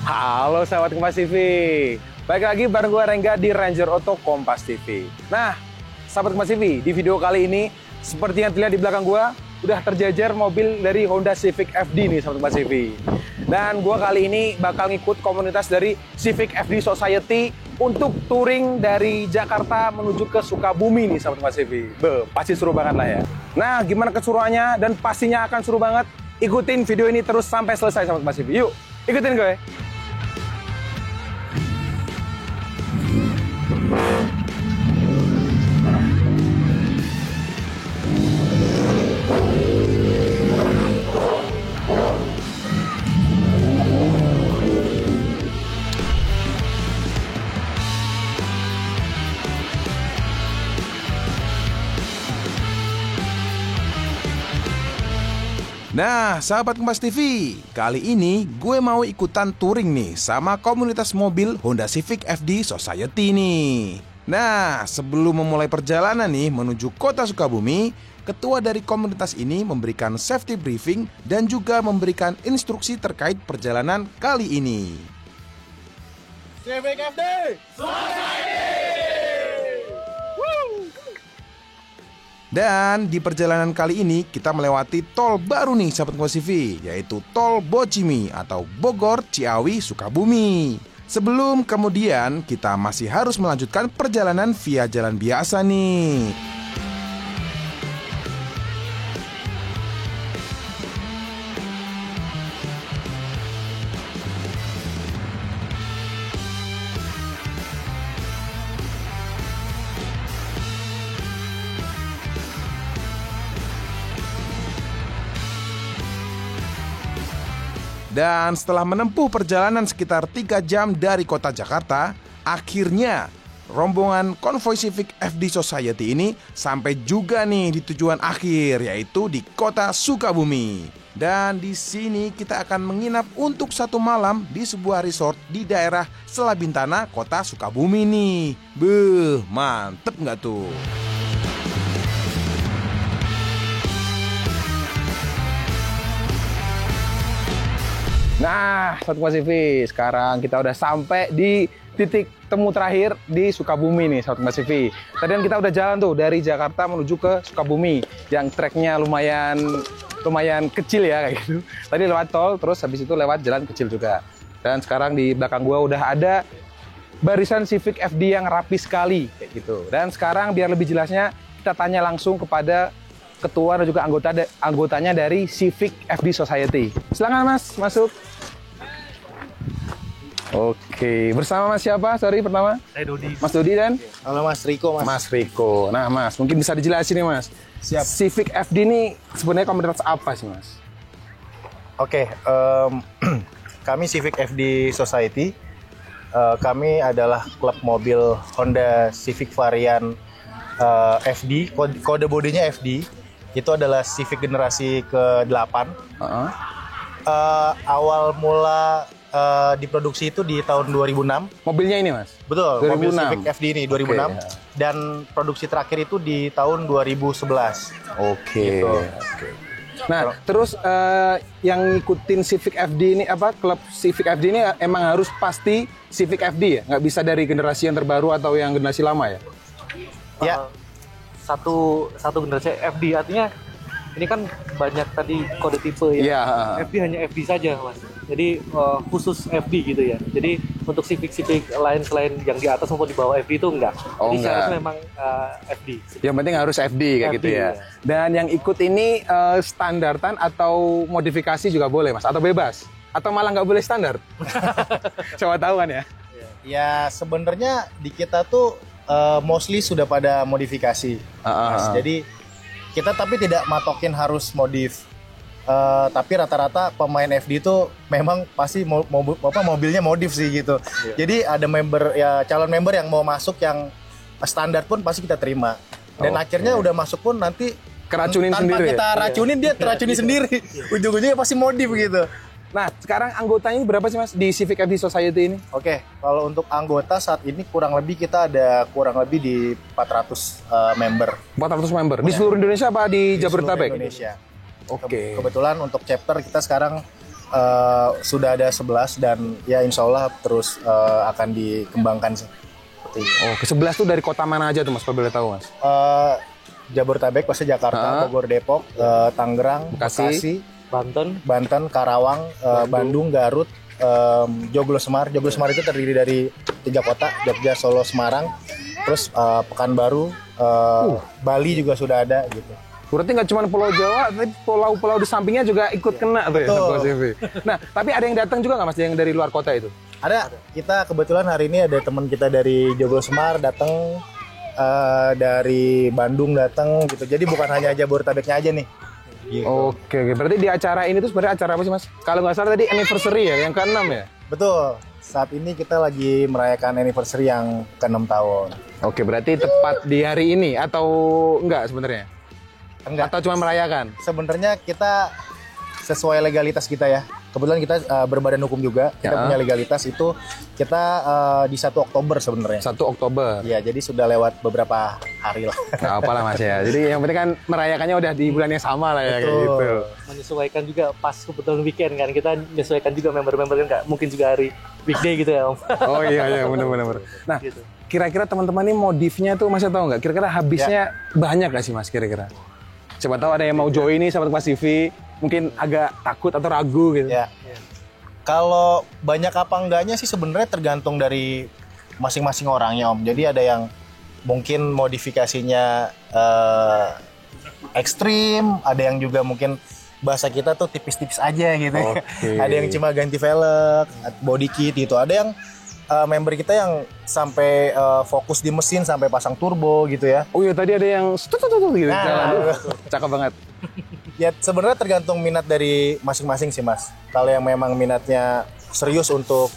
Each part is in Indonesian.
Halo sahabat Kompas TV. Baik lagi bareng gue Rengga di Ranger Auto Kompas TV. Nah, sahabat Kompas TV, di video kali ini seperti yang terlihat di belakang gue, udah terjajar mobil dari Honda Civic FD nih sahabat Kompas TV. Dan gue kali ini bakal ngikut komunitas dari Civic FD Society untuk touring dari Jakarta menuju ke Sukabumi nih sahabat Kompas TV. Pasti seru banget lah ya. Nah, gimana keseruannya dan pastinya akan seru banget. Ikutin video ini terus sampai selesai sahabat Kompas TV. Yuk, ikutin gue. Nah, sahabat Kompas TV, kali ini gue mau ikutan touring nih sama komunitas mobil Honda Civic FD Society nih. Nah, sebelum memulai perjalanan nih menuju kota Sukabumi, ketua dari komunitas ini memberikan safety briefing dan juga memberikan instruksi terkait perjalanan kali ini. Civic FD Society! Dan di perjalanan kali ini kita melewati tol baru nih sahabat Kompas TV, yaitu tol Bocimi atau Bogor Ciawi Sukabumi. Sebelum kemudian kita masih harus melanjutkan perjalanan via jalan biasa nih. Dan setelah menempuh perjalanan sekitar 3 jam dari kota Jakarta, akhirnya rombongan konvoi Civic FD Society ini sampai juga nih di tujuan akhir, yaitu di kota Sukabumi. Dan di sini kita akan menginap untuk 1 malam di sebuah resort di daerah Selabintana, kota Sukabumi nih. Beuh, mantep nggak tuh? Nah, sahabat Kompas TV, sekarang kita udah sampai di titik temu terakhir di Sukabumi nih, sahabat Kompas TV. Tadi kan kita udah jalan tuh dari Jakarta menuju ke Sukabumi, yang treknya lumayan kecil ya kayak gitu. Tadi lewat tol, terus habis itu lewat jalan kecil juga. Dan sekarang di belakang gua udah ada barisan Civic FD yang rapi sekali kayak gitu. Dan sekarang biar lebih jelasnya kita tanya langsung kepada ketua dan juga anggotanya dari Civic FD Society. Silakan Mas, masuk. Oke, bersama Mas siapa? Sorry pertama. Saya Dodi. Mas Dodi dan? Halo Mas Riko, Mas. Mas Riko. Nah Mas, mungkin bisa dijelasin nih Mas. Siap. Civic FD ini sebenarnya komunitas apa sih Mas? Oke, kami Civic FD Society. Kami adalah klub mobil Honda Civic varian FD, kode bodinya FD. Itu adalah Civic generasi ke-8. Awal mula diproduksi itu di tahun 2006. Mobilnya ini Mas? Betul, 2006. mobil Civic FD ini 2006. Okay. Dan produksi terakhir itu di tahun 2011. Oke. Gitu. Nah, terus yang ngikutin Civic FD ini klub Civic FD ini emang harus pasti Civic FD ya? Nggak bisa dari generasi yang terbaru atau yang generasi lama ya? Ya. Satu generasi FD, artinya ini kan banyak tadi kode tipe ya. Iya. FD hanya FD saja Mas. Jadi khusus FD gitu ya. Jadi untuk Civic lain selain yang di atas maupun di bawah FD itu enggak. Oh, Jadi enggak. syaratnya memang FD. Yang penting harus FD kayak gitu ya. ya. Dan yang ikut ini standartan atau modifikasi juga boleh Mas? Atau bebas? Atau malah nggak boleh standar? Coba tahu kan ya? Ya sebenarnya di kita tuh mostly sudah pada modifikasi, Mas. Jadi kita tapi tidak matokin harus modif. Tapi rata-rata pemain FD itu memang pasti mobilnya modif sih gitu. Jadi ada calon member yang mau masuk yang standar pun pasti kita terima. Dan akhirnya udah masuk pun nanti Keracunin tanpa sendiri kita racunin dia teracuni sendiri. Ujung-ujungnya pasti modif gitu. Nah, sekarang anggotanya berapa sih Mas di Civic FD Society ini? Oke, kalau untuk anggota saat ini kurang lebih kita ada kurang lebih di 400 member. 400 member. Di seluruh Indonesia apa di Jabodetabek? Indonesia. Oke. Kebetulan untuk chapter kita sekarang sudah ada 11 dan ya insya Allah terus akan dikembangkan sih. Seperti itu. Oh, ke-11 tuh dari kota mana aja tuh Mas, kalau boleh tahu Mas? Jabodetabek, maksudnya Jakarta, Bogor, Depok, Tangerang, Bekasi, Banten, Karawang, Bandung, Garut, Joglo Semar. Joglo Semar itu terdiri dari 3 kota, Jogja, Solo, Semarang. Terus Pekanbaru, Bali juga sudah ada gitu. Berarti nggak cuma Pulau Jawa, tapi pulau-pulau di sampingnya juga ikut kena tuh ya Sobat CV. Nah, tapi ada yang datang juga nggak Mas yang dari luar kota itu? Ada. Kita kebetulan hari ini ada teman kita dari Joglo Semar datang, dari Bandung datang gitu. Jadi bukan hanya Jabodetabeknya aja nih. Gitu. Oke, berarti di acara ini tuh sebenarnya acara apa sih Mas? Kalau nggak salah tadi anniversary ya, yang ke-6 ya? Betul. Saat ini kita lagi merayakan anniversary yang ke-6 tahun. Oke, berarti tepat di hari ini atau enggak sebenarnya? Enggak. Atau cuma merayakan? Sebenarnya kita sesuai legalitas kita ya. Kebetulan kita berbadan hukum juga. Kita punya legalitas itu kita di 1 Oktober sebenarnya. 1 Oktober. Iya, jadi sudah lewat beberapa hari lah. Nggak apa-apa Mas ya. Jadi yang penting kan merayakannya udah di bulan yang sama lah ya. Kayak gitu. Menyesuaikan juga pas kebetulan weekend kan. Kita menyesuaikan juga member-member kan nggak mungkin juga hari weekday gitu ya Om. Oh iya benar-benar. Nah, Gitu. kira-kira teman-teman ini modifnya tuh Mas tahu nggak? Kira-kira habisnya banyak nggak sih Mas kira-kira? Siapa tahu ada yang mau join nih sahabat Kompas TV, mungkin agak takut atau ragu gitu. Ya. Kalau banyak apa enggaknya sih sebenarnya tergantung dari masing-masing orangnya Om. Jadi ada yang mungkin modifikasinya ekstrim, ada yang juga mungkin bahasa kita tuh tipis-tipis aja gitu. Oke. Ada yang cuma ganti velg, body kit gitu. Ada yang member kita yang sampai fokus di mesin sampai pasang turbo gitu ya. Oh iya tadi ada yang gitu. Cakep banget. Ya sebenarnya tergantung minat dari masing-masing sih Mas. Kalau yang memang minatnya serius untuk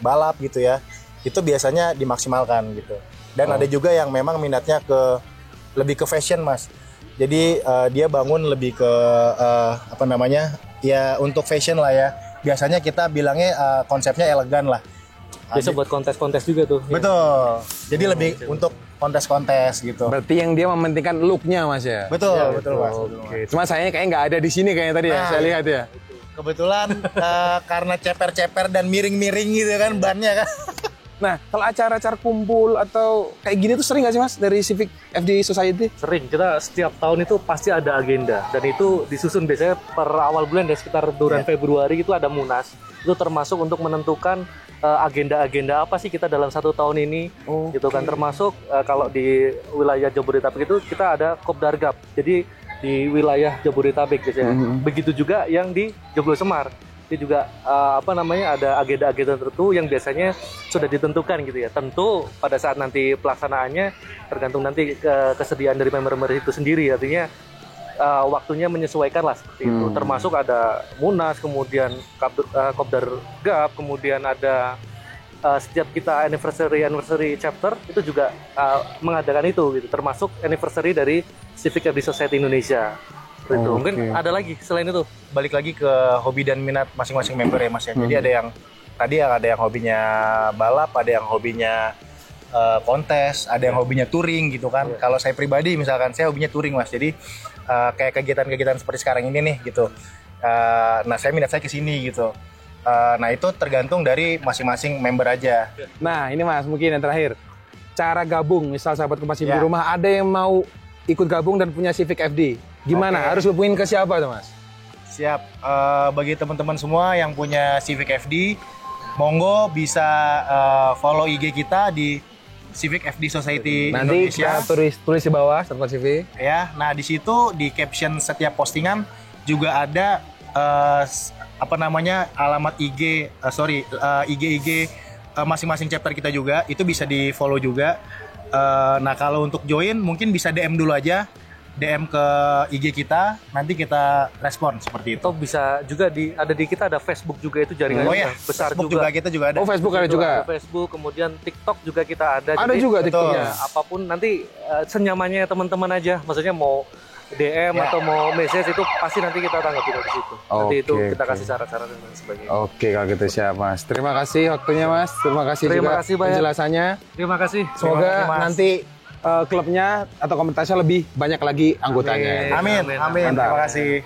balap gitu ya, itu biasanya dimaksimalkan gitu. Dan ada juga yang memang minatnya lebih ke fashion Mas. Jadi dia bangun lebih ke apa namanya ya untuk fashion lah ya. Biasanya kita bilangnya konsepnya elegan lah. Bisa buat kontes-kontes juga tuh. Betul. Jadi lebih untuk kontes-kontes gitu. Berarti yang dia mementingkan looknya Mas ya? Betul, betul Mas. Oke. Cuma sayangnya kayaknya nggak ada di sini kayaknya tadi ya, saya lihat ya. Kebetulan karena ceper-ceper dan miring-miring gitu kan bannya kan. Nah, kalau acara-acara kumpul atau kayak gini tuh sering nggak sih Mas dari Civic FD Society? Sering, kita setiap tahun itu pasti ada agenda. Dan itu disusun biasanya per awal bulan ya, sekitar bulan Februari itu ada Munas. Itu termasuk untuk menentukan agenda-agenda apa sih kita dalam 1 tahun ini. Gitu kan, termasuk kalau di wilayah Jabodetabek itu kita ada Kopdargap. Jadi di wilayah Jabodetabek biasanya. Begitu juga yang di Joglo Semar. Itu juga ada agenda-agenda tertentu yang biasanya sudah ditentukan gitu ya. Tentu pada saat nanti pelaksanaannya tergantung nanti kesediaan dari member-member itu sendiri. Artinya waktunya menyesuaikan lah seperti itu. Termasuk ada Munas, kemudian Kopdargap, kemudian ada setiap kita anniversary chapter itu juga mengadakan itu gitu. Termasuk anniversary dari Civic FD Society Indonesia. Itu mungkin ada lagi selain itu. Balik lagi ke hobi dan minat masing-masing member ya Mas ya. Jadi ada yang hobinya balap, ada yang hobinya kontes, ada yang hobinya touring gitu kan. Kalau saya pribadi misalkan saya hobinya touring Mas. Jadi kayak kegiatan-kegiatan seperti sekarang ini nih gitu. Nah saya minat saya ke sini gitu. Nah itu tergantung dari masing-masing member aja. Nah ini Mas mungkin yang terakhir. Cara gabung, misal sahabat Kompas TV di rumah ada yang mau ikut gabung dan punya Civic FD. Gimana? Harus hubungin ke siapa tuh Mas? Siap. Bagi teman-teman semua yang punya Civic FD, monggo bisa follow IG kita di Civic FD Society Nanti Indonesia. Nanti tulis di bawah Sobat TV. Ya, nah di situ di caption setiap postingan juga ada alamat IG masing-masing chapter kita juga. Itu bisa di follow juga. Nah kalau untuk join mungkin bisa DM dulu aja. DM ke IG kita, nanti kita respon seperti itu. Atau bisa juga ada di kita ada Facebook juga, itu jaringannya besar Facebook juga. Kita juga ada. Oh Facebook ada juga. Ada Facebook, kemudian TikTok juga kita ada. Ada juga TikTok. Ya, apapun nanti senyamannya teman-teman aja. Maksudnya mau DM atau mau message itu pasti nanti kita tanggapi dari situ. Nanti itu kita kasih saran-saran dan sebagainya. Oke, kalau gitu siap Mas. Terima kasih waktunya Mas. Terima kasih juga penjelasannya. Terima kasih. Semoga nanti klubnya atau komunitasnya lebih banyak lagi anggotanya. Amin. Terima kasih.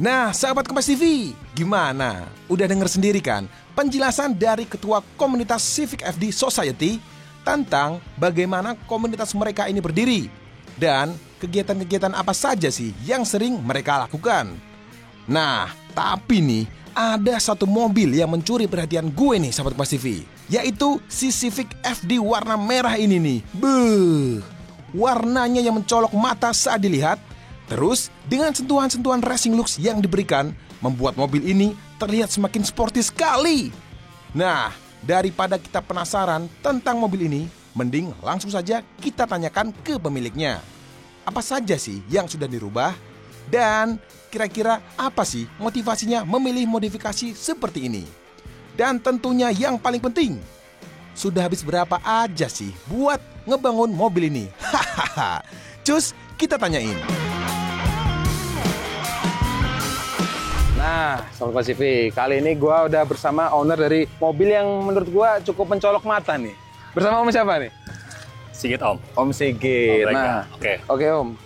Nah, sahabat Kompas TV, gimana? Udah denger sendiri kan penjelasan dari Ketua Komunitas Civic FD Society tentang bagaimana komunitas mereka ini berdiri dan kegiatan-kegiatan apa saja sih yang sering mereka lakukan. Nah, tapi nih ada satu mobil yang mencuri perhatian gue nih sahabat Kompas TV, yaitu si Civic FD warna merah ini nih. Beuh, warnanya yang mencolok mata saat dilihat. Terus, dengan sentuhan-sentuhan racing looks yang diberikan, membuat mobil ini terlihat semakin sporty sekali. Nah, daripada kita penasaran tentang mobil ini, mending langsung saja kita tanyakan ke pemiliknya. Apa saja sih yang sudah dirubah? Dan kira-kira apa sih motivasinya memilih modifikasi seperti ini? Dan tentunya yang paling penting, sudah habis berapa aja sih buat ngebangun mobil ini? Hahaha. Cus, kita tanyain. Nah, Sobat Pasifik, kali ini gue udah bersama owner dari mobil yang menurut gue cukup mencolok mata nih. Bersama Om siapa nih? Sigit, Om. Om Sigit. Nah, oke Om.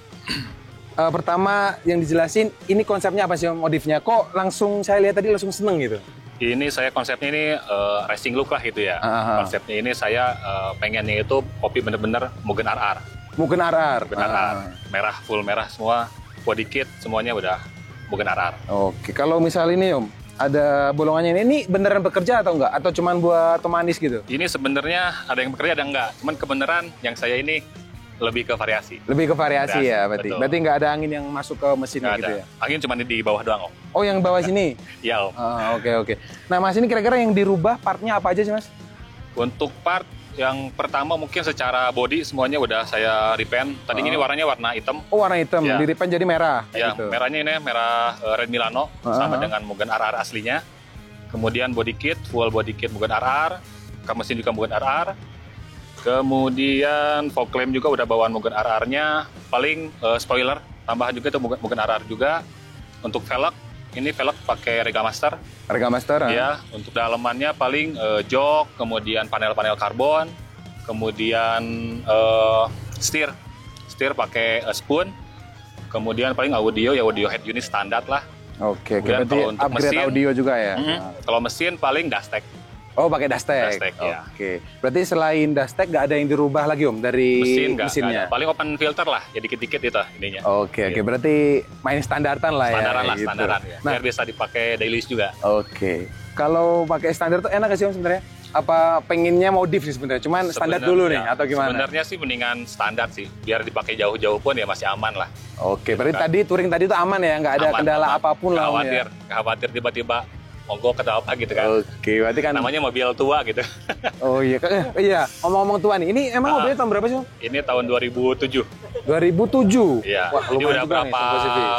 Pertama yang dijelasin, ini konsepnya apa sih Om modifnya? Kok langsung saya lihat tadi langsung seneng gitu? Ini saya konsepnya ini racing look lah gitu ya. Konsepnya ini saya pengennya itu kopi bener-bener Mugen RR. Mugen RR? Mugen RR. Merah, full merah semua. Body kit semuanya udah Mugen RR. Oke, kalau misal ini Om, ada bolongannya ini beneran bekerja atau enggak? Atau cuman buat pemanis gitu? Ini sebenarnya ada yang bekerja ada enggak. Cuman kebenaran yang saya ini lebih ke variasi. Lebih ke variasi ya berarti? Betul. Berarti nggak ada angin yang masuk ke mesinnya gitu ya? Angin cuma di bawah doang, Om. Oh, yang bawah sini? Iya, Om. Oke. Nah, Mas ini kira-kira yang dirubah partnya apa aja sih, Mas? Untuk part yang pertama mungkin secara body semuanya udah saya repaint. Tadi ini warnanya warna hitam. Oh, warna hitam. Ya. Di repaint jadi merah. Ya, gitu. merahnya ini merah Red Milano sama dengan Mugen RR aslinya. Kemudian body kit, full body kit Mugen RR. Kap mesin juga Mugen RR. Kemudian fog lamp juga udah bawaan Mugen RR-nya. Paling spoiler tambahan juga itu Mugen RR juga. Untuk velg, ini velg pakai Rega Master. Rega Master. Ya, untuk dalamannya paling jok, kemudian panel-panel karbon, kemudian setir pakai spoon, kemudian paling audio ya audio head unit standar lah. Oke, Kemudian berarti kalau untuk upgrade mesin, audio juga ya. Kalau mesin paling Dastec. Oh, pakai Dastec. Dastec, ya. Oke. Berarti selain Dastec nggak ada yang dirubah lagi Om dari mesinnya? Nggak ada. Paling open filter lah, ya dikit-dikit itu ininya. Oke. Berarti main standaran lah ya. Standaran ya. Nah, Biar bisa dipakai daily use juga. Oke. Kalau pakai standar tuh enak gak sih Om sebenarnya? Apa pengennya modif sih sebenarnya? Cuman standar dulu nih atau gimana? Sebenarnya sih mendingan standar sih, biar dipakai jauh-jauh pun ya masih aman lah. Oke, berarti tadi touring tadi tuh aman ya, nggak ada kendala apapun lah Om ya? Nggak khawatir tiba-tiba mogok atau apa gitu kan. Oke, berarti kan namanya mobil tua gitu. Oh iya, iya. Ngomong-ngomong tua nih, ini emang mobilnya tahun berapa sih Om? Ini tahun 2007. 2007? Iya, wah, ini udah juga berapa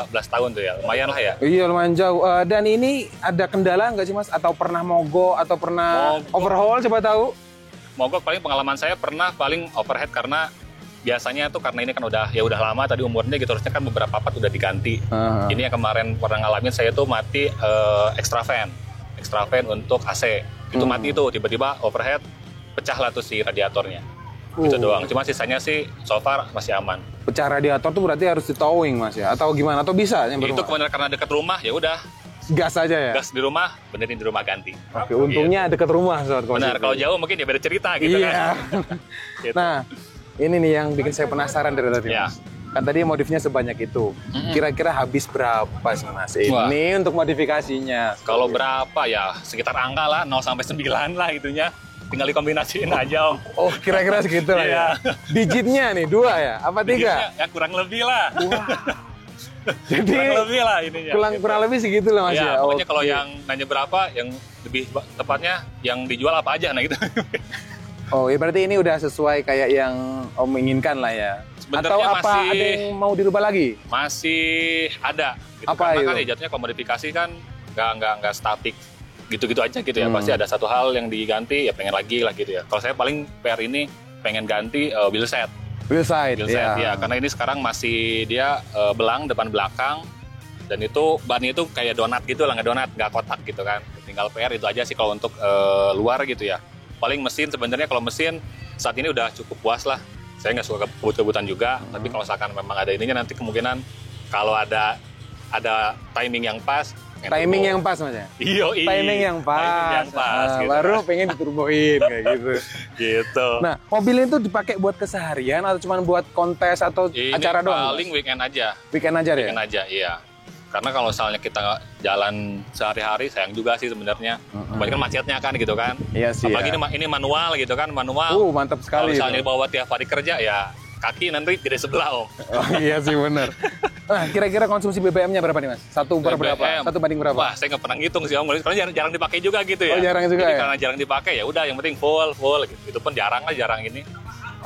belas tahun tuh ya, lumayan lah ya. Iya, lumayan jauh. Dan ini ada kendala nggak sih Mas? Atau pernah mogok, atau pernah overhaul, coba tahu? Mogok paling pengalaman saya pernah paling overhead karena biasanya tuh karena ini kan udah lama tadi umurnya gitu, harusnya kan beberapa part udah diganti. Ini yang kemarin pernah ngalamin saya tuh mati extra fan untuk AC. Itu mati tuh tiba-tiba overhead, pecah lah tuh si radiatornya. Itu doang. Cuma sisanya sih so far masih aman. Pecah radiator tuh berarti harus ditowing Mas ya? Atau gimana? Atau bisa? Itu kebenaran karena dekat rumah ya udah. Gas aja ya? Gas di rumah, benerin di rumah ganti. Oke, untungnya dekat rumah. Benar, kalau jauh mungkin ya beda cerita gitu kan. Gitu. Nah, ini nih yang bikin saya penasaran dari tadi Mas. Kan tadi modifnya sebanyak itu. Kira-kira habis berapa sih Mas ini untuk modifikasinya? Kalau berapa ya sekitar angka lah 0 sampai 9 lah itunya. Tinggal dikombinasiin aja Om. Oh, kira-kira segitu lah ya. Digitnya nih 2 ya? Apa 3? Ya kurang lebih lah. Jadi kurang lebih lah ininya. Kurang lebih segitu lah Mas ya. Pokoknya kalau yang nanya berapa, yang lebih tepatnya yang dijual apa aja nah gitu. Oh, ya berarti ini udah sesuai kayak yang Om inginkan lah ya. Atau apa ada yang mau dirubah lagi? Masih ada. Gitu. Apa Karena kan ya jatuhnya kalau modifikasi kan nggak statik gitu-gitu aja gitu ya. Pasti ada satu hal yang diganti ya pengen lagi lah gitu ya. Kalau saya paling PR ini pengen ganti wheel set. Wheel set ya. Karena ini sekarang masih dia belang depan belakang. Dan itu bannya itu kayak donat gitu lah, nggak kotak gitu kan. Tinggal PR itu aja sih kalau untuk luar gitu ya. Paling mesin sebenarnya kalau mesin saat ini udah cukup puas lah. Saya nggak suka kebut-kebutan juga, tapi kalau misalkan memang ada ininya nanti kemungkinan kalau ada ada timing yang pas. Timing yang pas Mas ya? Iya, Timing yang pas. gitu. Baru pengen diturboin kayak gitu. Gitu. Nah, mobil itu dipakai buat keseharian atau cuma buat kontes atau Ini acara doang? paling weekend aja. Weekend aja ya? Weekend aja, iya. Karena kalau misalnya kita jalan sehari-hari, sayang juga sih sebenarnya. Kebanyakan macetnya kan gitu kan. Iya sih. Apalagi ya. ini manual gitu kan, manual. Mantap Kalau sekali. misalnya itu. bawa tiap hari kerja, ya kaki nanti tidak sebelah, Om. Oh, iya sih benar. Nah, kira-kira konsumsi BBM-nya berapa nih Mas? Satu per berapa? BBM. Satu banding berapa? Wah, saya nggak pernah ngitung sih Om, karena jarang dipakai juga gitu ya. Oh, jarang juga Jadi ya? karena jarang dipakai ya udah yang penting full gitu. Itu pun jarang ini.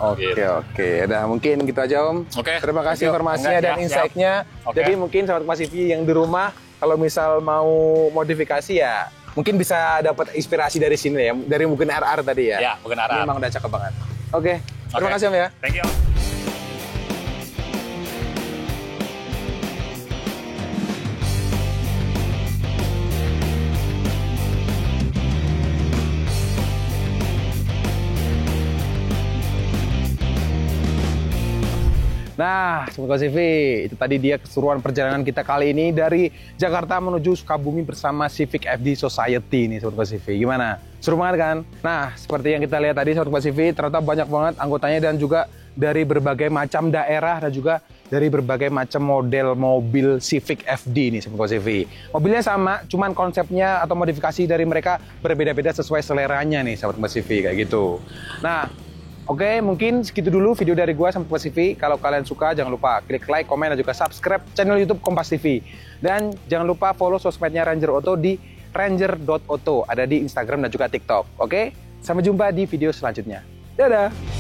Oke, Gitu. oke. Udah, mungkin gitu aja Om. Oke. Terima kasih Thank you. informasinya Enggak, dan ya, insight-nya. Oke. Jadi mungkin sahabat Kompas TV yang di rumah, kalau misal mau modifikasi ya, mungkin bisa dapat inspirasi dari sini ya, dari mungkin RR tadi ya. Ya, bukan Ini arah. memang udah cakep banget. Oke, terima Oke. kasih Om ya. Thank you. Nah, Sobat TV, itu tadi dia keseruan perjalanan kita kali ini dari Jakarta menuju Sukabumi bersama Civic FD Society nih Sobat TV. Gimana? Seru banget kan? Nah, seperti yang kita lihat tadi Sobat TV, ternyata banyak banget anggotanya dan juga dari berbagai macam daerah dan juga dari berbagai macam model mobil Civic FD nih Sobat TV. Mobilnya sama, cuman konsepnya atau modifikasi dari mereka berbeda-beda sesuai seleranya nih Sobat TV kayak gitu. Nah, oke, mungkin segitu dulu video dari gua sama Kompas TV. Kalau kalian suka, jangan lupa klik like, komen, dan juga subscribe channel YouTube Kompas TV. Dan jangan lupa follow sosmednya Ranger Auto di ranger.auto. Ada di Instagram dan juga TikTok. Oke, sampai jumpa di video selanjutnya. Dadah!